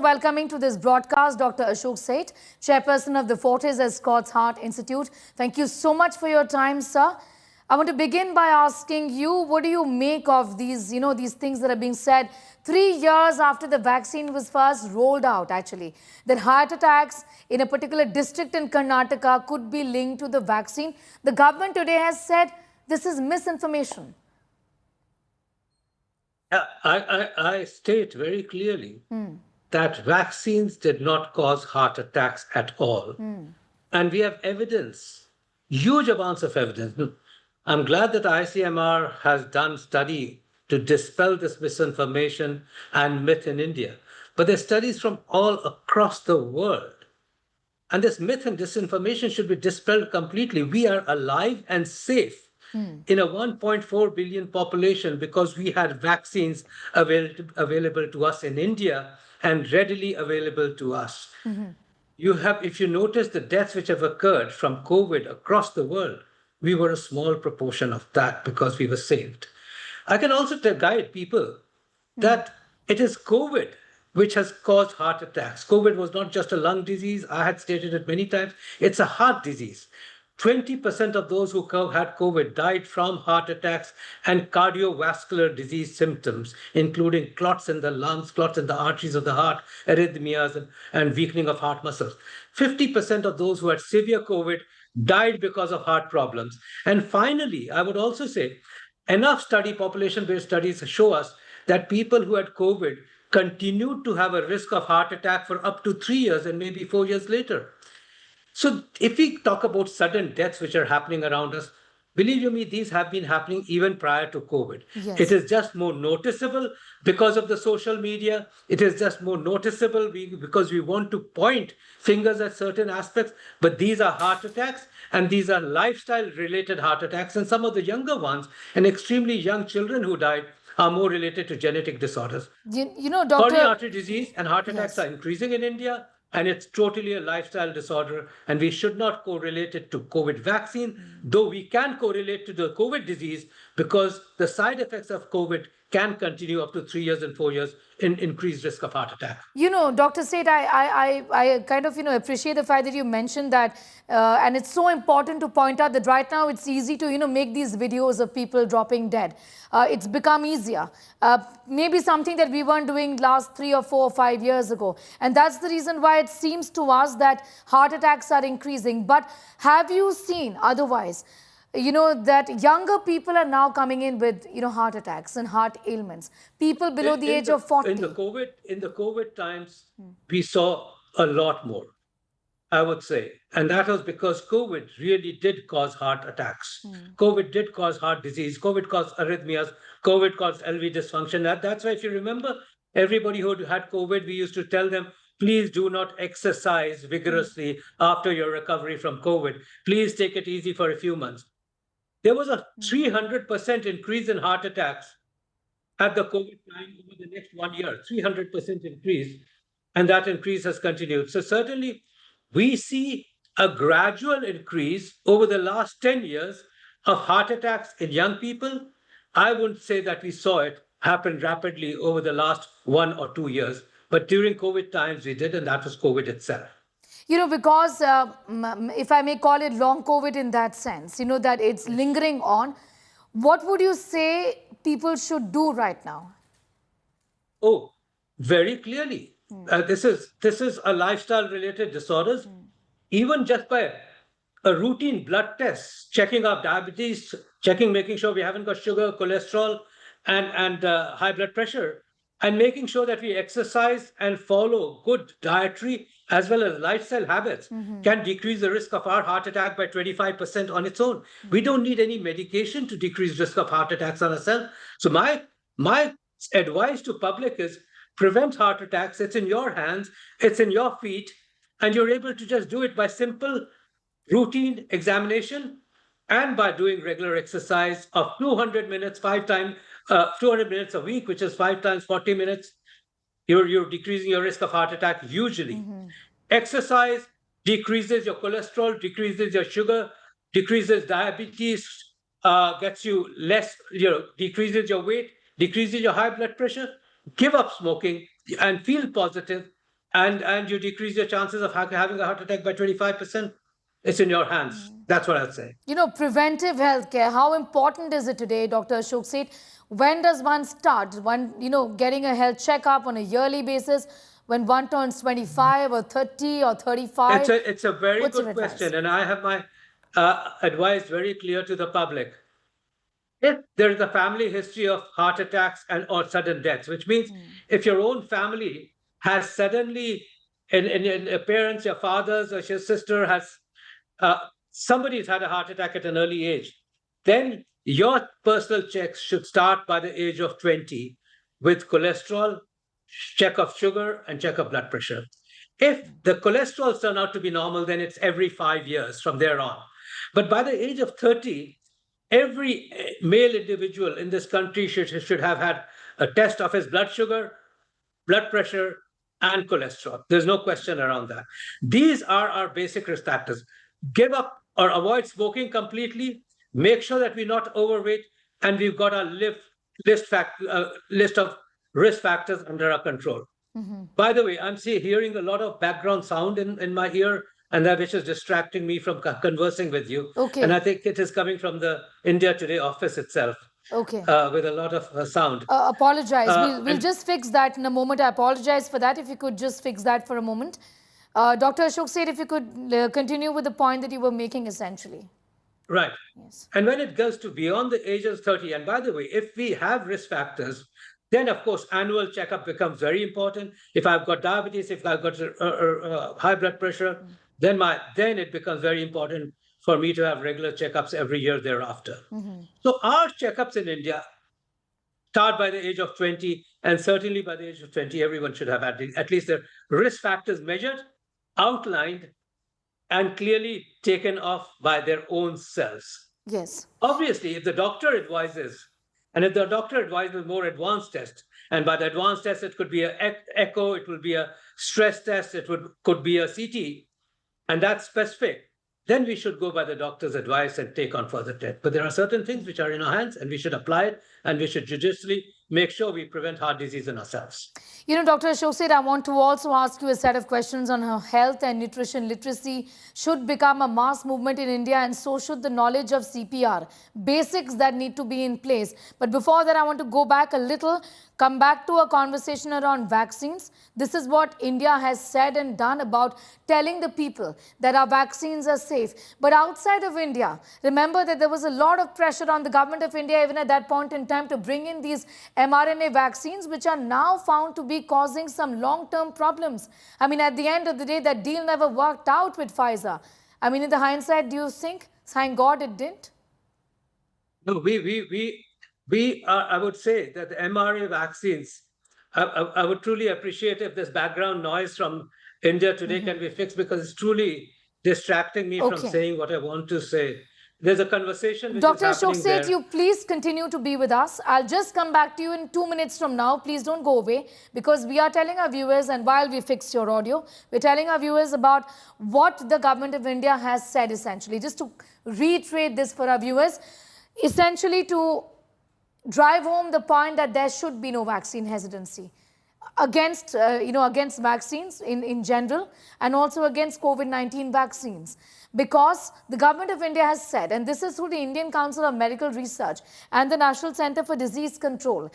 welcoming to this broadcast Dr. Ashok Seth, chairperson of the Fortis Escorts Heart Institute. Thank you so much for your time, sir. I want to begin by asking you, what do you make of these, these things that are being said 3 years after the vaccine was first rolled out, actually, that heart attacks in a particular district in Karnataka could be linked to the vaccine. The government today has said this is misinformation. I state very clearly that vaccines did not cause heart attacks at all. And we have evidence, huge amounts of evidence. I'm glad that ICMR has done study to dispel this misinformation and myth in India. But there's studies from all across the world. And this myth and disinformation should be dispelled completely. We are alive and safe in a 1.4 billion population because we had vaccines available to us in India and readily available to us. If you notice the deaths which have occurred from COVID across the world, we were a small proportion of that because we were saved. I can also guide people that it is COVID which has caused heart attacks. COVID was not just a lung disease. I had stated it many times. It's a heart disease. 20% of those who had COVID died from heart attacks and cardiovascular disease symptoms, including clots in the lungs, clots in the arteries of the heart, arrhythmias, and weakening of heart muscles. 50% of those who had severe COVID died because of heart problems. And finally, I would also say, enough population-based studies show us that people who had COVID continued to have a risk of heart attack for up to 3 years and maybe 4 years later. So if we talk about sudden deaths which are happening around us, believe you me, these have been happening even prior to COVID. Yes. It is just more noticeable because of the social media. It is just more noticeable because we want to point fingers at certain aspects. But these are heart attacks and these are lifestyle-related heart attacks. And some of the younger ones and extremely young children who died are more related to genetic disorders. You know, Dr. Coronary artery disease and heart attacks Yes. are increasing in India. And it's totally a lifestyle disorder. And we should not correlate it to COVID vaccine, though we can correlate to the COVID disease because the side effects of COVID can continue up to 3 years and 4 years in increased risk of heart attack. You know, Dr. Seth, I kind of, appreciate the fact that you mentioned that. And it's so important to point out that right now it's easy to, make these videos of people dropping dead. It's become easier. Maybe something that we weren't doing last 3 or 4 or 5 years ago. And that's the reason why it seems to us that heart attacks are increasing. But have you seen otherwise? That younger people are now coming in with, heart attacks and heart ailments. People below the age of 40. In the COVID times, we saw a lot more, I would say. And that was because COVID really did cause heart attacks. COVID did cause heart disease. COVID caused arrhythmias. COVID caused LV dysfunction. That's why, if you remember, everybody who had COVID, we used to tell them, please do not exercise vigorously after your recovery from COVID. Please take it easy for a few months. There was a 300% increase in heart attacks at the COVID time over the next 1 year, 300% increase, and that increase has continued. So certainly, we see a gradual increase over the last 10 years of heart attacks in young people. I wouldn't say that we saw it happen rapidly over the last 1 or 2 years, but during COVID times we did, and that was COVID itself. Because if I may call it long COVID in that sense, that it's lingering on, what would you say people should do right now? Oh, very clearly. This is a lifestyle-related disorders. Even just by a routine blood test, checking our diabetes, making sure we haven't got sugar, cholesterol, and high blood pressure, and making sure that we exercise and follow good dietary as well as lifestyle habits can decrease the risk of our heart attack by 25% on its own. We don't need any medication to decrease risk of heart attacks on ourselves. So my advice to public is prevent heart attacks. It's in your hands, it's in your feet, and you're able to just do it by simple routine examination and by doing regular exercise of 200 minutes, 200 minutes a week, which is 5 times 40 minutes. You're decreasing your risk of heart attack hugely. Exercise decreases your cholesterol, decreases your sugar, decreases diabetes, gets you less, decreases your weight, decreases your high blood pressure. Give up smoking and feel positive. and you decrease your chances of having a heart attack by 25%. It's in your hands. That's what I'd say. You know, preventive healthcare, how important is it today, Dr. Ashok Seth? When does one start? One, getting a health checkup on a yearly basis when one turns 25 or 30 or 35? It's a very What's your good advice? question, and I have my advice very clear to the public. If there is a family history of heart attacks and or sudden deaths, which means if your own family has suddenly, in parents, your fathers or your sister has, somebody's had a heart attack at an early age, then your personal checks should start by the age of 20 with cholesterol, check of sugar, and check of blood pressure. If the cholesterol turn out to be normal, then it's every 5 years from there on. But by the age of 30, every male individual in this country should have had a test of his blood sugar, blood pressure, and cholesterol. There's no question around that. These are our basic risk factors. Give up or avoid smoking completely. Make sure that we're not overweight, and we've got our list of risk factors under our control. By the way, I'm hearing a lot of background sound in my ear, and that which is distracting me from conversing with you. Okay. And I think it is coming from the India Today office itself. Okay. With a lot of sound. Apologize. We'll just fix that in a moment. I apologize for that. If you could just fix that for a moment. Dr. Ashok Seth, if you could continue with the point that you were making essentially. Right. Yes. And when it goes to beyond the age of 30, and by the way, if we have risk factors, then of course annual checkup becomes very important. If I've got diabetes, if I've got high blood pressure, then it becomes very important for me to have regular checkups every year thereafter. So our checkups in India start by the age of 20, and certainly by the age of 20, everyone should have at least their risk factors measured, outlined, and clearly taken off by their own selves. Yes. Obviously, if the doctor advises, and if the doctor advises more advanced tests, and by the advanced test, it could be an echo, it will be a stress test, could be a CT, and that's specific, then we should go by the doctor's advice and take on further tests. But there are certain things which are in our hands, and we should apply it, and we should judiciously make sure we prevent heart disease in ourselves. You know, Dr. Ashok Seth, I want to also ask you a set of questions on how health and nutrition literacy should become a mass movement in India, and so should the knowledge of CPR, basics that need to be in place. But before that, I want to go back a little, come back to a conversation around vaccines. This is what India has said and done about telling the people that our vaccines are safe. But outside of India, remember that there was a lot of pressure on the government of India, even at that point in time, to bring in these mRNA vaccines, which are now found to be causing some long-term problems. I mean, at the end of the day, that deal never worked out with Pfizer. I mean, in the hindsight, do you think, thank God it didn't? No, we are, I would say that the mRNA vaccines, I would truly appreciate if this background noise from India Today can be fixed, because it's truly distracting me from saying what I want to say. There's a conversation which Dr. is happening Ashok Seth, you please continue to be with us. I'll just come back to you in 2 minutes from now. Please don't go away, because we are telling our viewers, and while we fix your audio, we're telling our viewers about what the government of India has said essentially. Just to reiterate this for our viewers, essentially to drive home the point that there should be no vaccine hesitancy against, against vaccines in general, and also against COVID-19 vaccines. Because the government of India has said, and this is through the Indian Council of Medical Research and the National Center for Disease Control,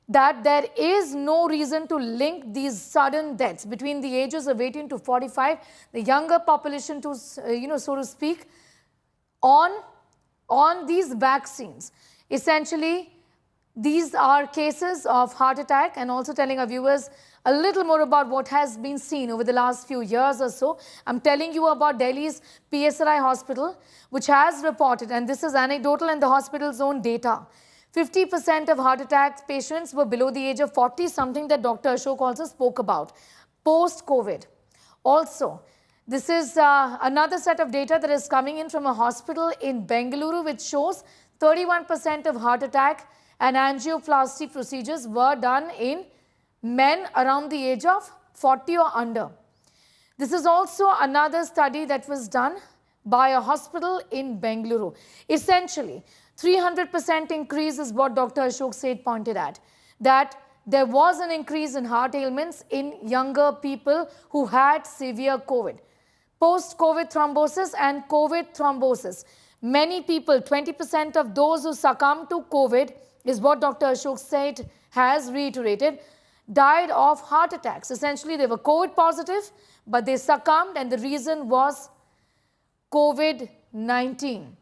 that there is no reason to link these sudden deaths between the ages of 18 to 45, the younger population to, so to speak, on these vaccines. Essentially, these are cases of heart attack, and also telling our viewers a little more about what has been seen over the last few years or so. I'm telling you about Delhi's PSRI hospital, which has reported, and this is anecdotal and the hospital's own data, 50% of heart attack patients were below the age of 40, something that Dr. Ashok also spoke about, post-COVID. Also, this is another set of data that is coming in from a hospital in Bengaluru, which shows 31% of heart attack and angioplasty procedures were done in men around the age of 40 or under. This is also another study that was done by a hospital in Bengaluru. Essentially, 300% increase is what Dr. Ashok Seth pointed at, that there was an increase in heart ailments in younger people who had severe COVID. Post-COVID thrombosis and COVID thrombosis. Many people, 20% of those who succumbed to COVID, is what Dr. Ashok Seth has reiterated, died of heart attacks. Essentially, they were COVID positive, but they succumbed, and the reason was COVID-19.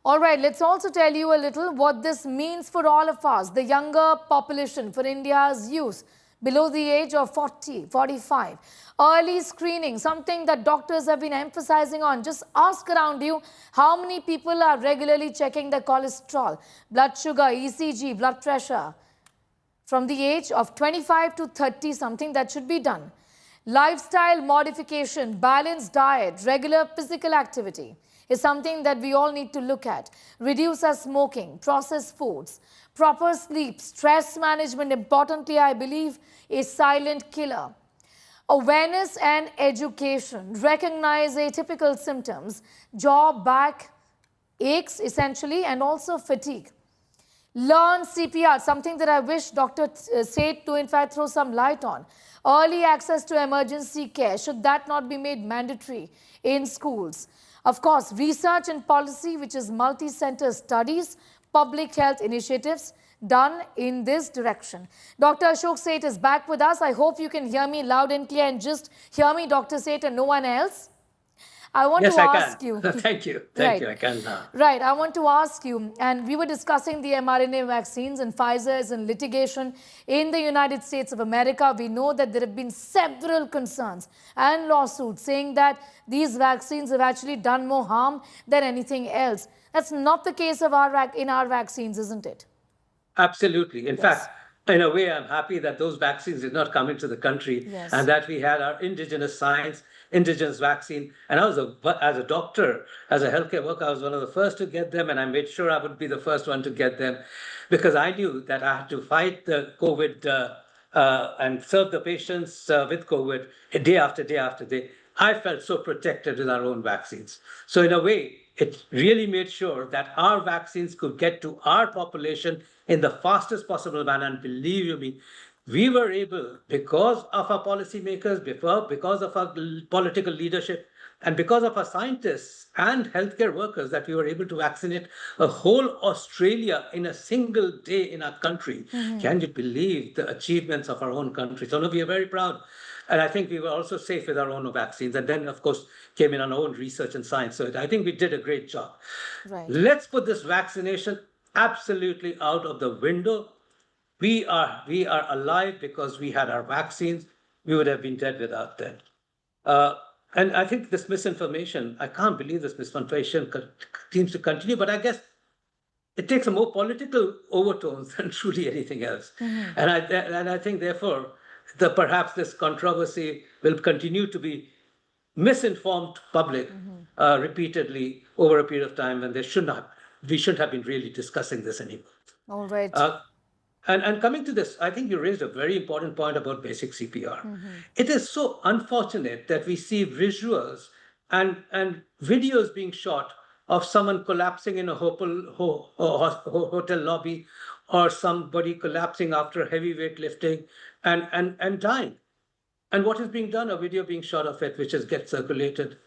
All right, let's also tell you a little what this means for all of us, the younger population, for India's youth below the age of 40, 45. Early screening, something that doctors have been emphasizing on. Just ask around you how many people are regularly checking their cholesterol, blood sugar, ECG, blood pressure. From the age of 25 to 30, something that should be done. Lifestyle modification, balanced diet, regular physical activity is something that we all need to look at. Reduce our smoking, processed foods, proper sleep, stress management, importantly, I believe, a silent killer. Awareness and education, recognize atypical symptoms, jaw, back aches essentially, and also fatigue. Learn CPR, something that I wish Dr. Seth to in fact throw some light on. Early access to emergency care, should that not be made mandatory in schools? Of course, research and policy, which is multi-center studies, public health initiatives done in this direction. Dr. Ashok Seth is back with us. I hope you can hear me loud and clear and just hear me, Dr. Seth, and no one else. I want to ask you. Thank you. Thank you. I can now. Right. I want to ask you, and we were discussing the mRNA vaccines, and Pfizer is in litigation in the United States of America. We know that there have been several concerns and lawsuits saying that these vaccines have actually done more harm than anything else. That's not the case of in our vaccines, isn't it? Absolutely. In fact, in a way, I'm happy that those vaccines did not come into the country and that we had our indigenous science, indigenous vaccine. And as a doctor, as a healthcare worker, I was one of the first to get them, and I made sure I would be the first one to get them because I knew that I had to fight the COVID and serve the patients with COVID day after day after day. I felt so protected with our own vaccines. So in a way, it really made sure that our vaccines could get to our population in the fastest possible manner. And believe me, we were able, because of our policymakers, because of our political leadership, and because of our scientists and healthcare workers, that we were able to vaccinate a whole Australia in a single day in our country. Can you believe the achievements of our own country? So no, we are very proud. And I think we were also safe with our own vaccines. And then, of course, came in our own research and science. So I think we did a great job. Right. Let's put this vaccination absolutely out of the window. We are alive because we had our vaccines. We would have been dead without them. And I think this misinformation, I can't believe this misinformation seems to continue, but I guess it takes a more political overtones than truly anything else. And I think, therefore, perhaps this controversy will continue to be misinformed public repeatedly over a period of time when we shouldn't have been really discussing this anymore. All right. And coming to this, I think you raised a very important point about basic CPR. It is so unfortunate that we see visuals and videos being shot of someone collapsing in a hotel lobby, or somebody collapsing after heavy weightlifting and dying. And what is being done? A video being shot of it, which gets circulated.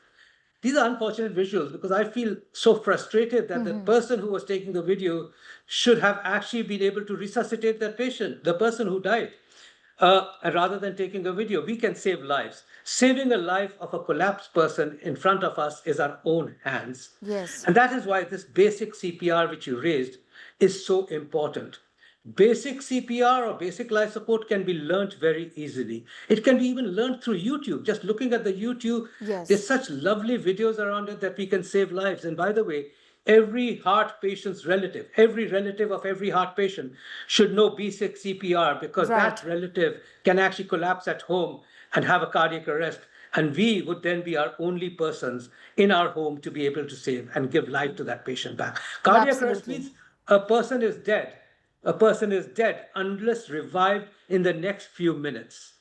These are unfortunate visuals because I feel so frustrated that the person who was taking the video should have actually been able to resuscitate that patient, the person who died. Rather than taking a video, we can save lives. Saving a life of a collapsed person in front of us is our own hands. Yes. And that is why this basic CPR, which you raised, is so important. Basic CPR or basic life support can be learned very easily. It can be even learned through YouTube. Just looking at the YouTube, there's such lovely videos around it that we can save lives. And by the way, every heart patient's relative, every relative of every heart patient should know basic CPR, because that relative can actually collapse at home and have a cardiac arrest. And we would then be our only persons in our home to be able to save and give life to that patient back. Cardiac arrest means a person is dead. A person is dead unless revived in the next few minutes.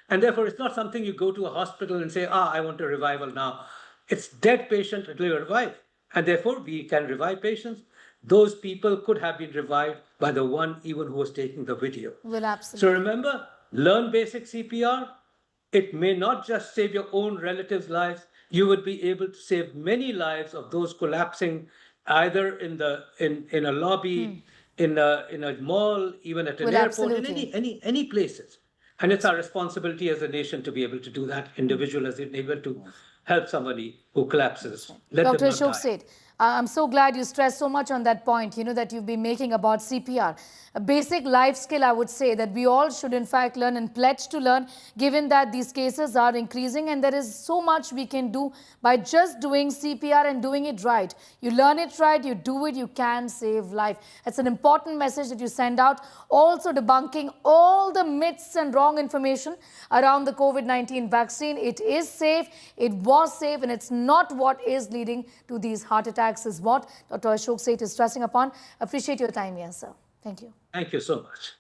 And therefore, it's not something you go to a hospital and say, I want a revival now. It's dead patient, it will revive. And therefore, we can revive patients. Those people could have been revived by the one even who was taking the video. Well, So absolutely. remember, learn basic CPR. It may not just save your own relatives' lives, you would be able to save many lives of those collapsing either in a lobby, in a mall, even at an Well, airport, in absolutely. any places. And it's our responsibility as a nation to be able to do that. Individual as able to help somebody who collapses. Let them Dr. not Ashok die. Seth, I'm so glad you stressed so much on that point, that you've been making about CPR. A basic life skill, I would say, that we all should in fact learn and pledge to learn, given that these cases are increasing and there is so much we can do by just doing CPR and doing it right. You learn it right, you do it, you can save life. It's an important message that you send out, also debunking all the myths and wrong information around the COVID-19 vaccine. It is safe, it was safe, and it's not what is leading to these heart attacks is what Dr. Ashok Seth is stressing upon. Appreciate your time here, sir. Thank you. Thank you so much.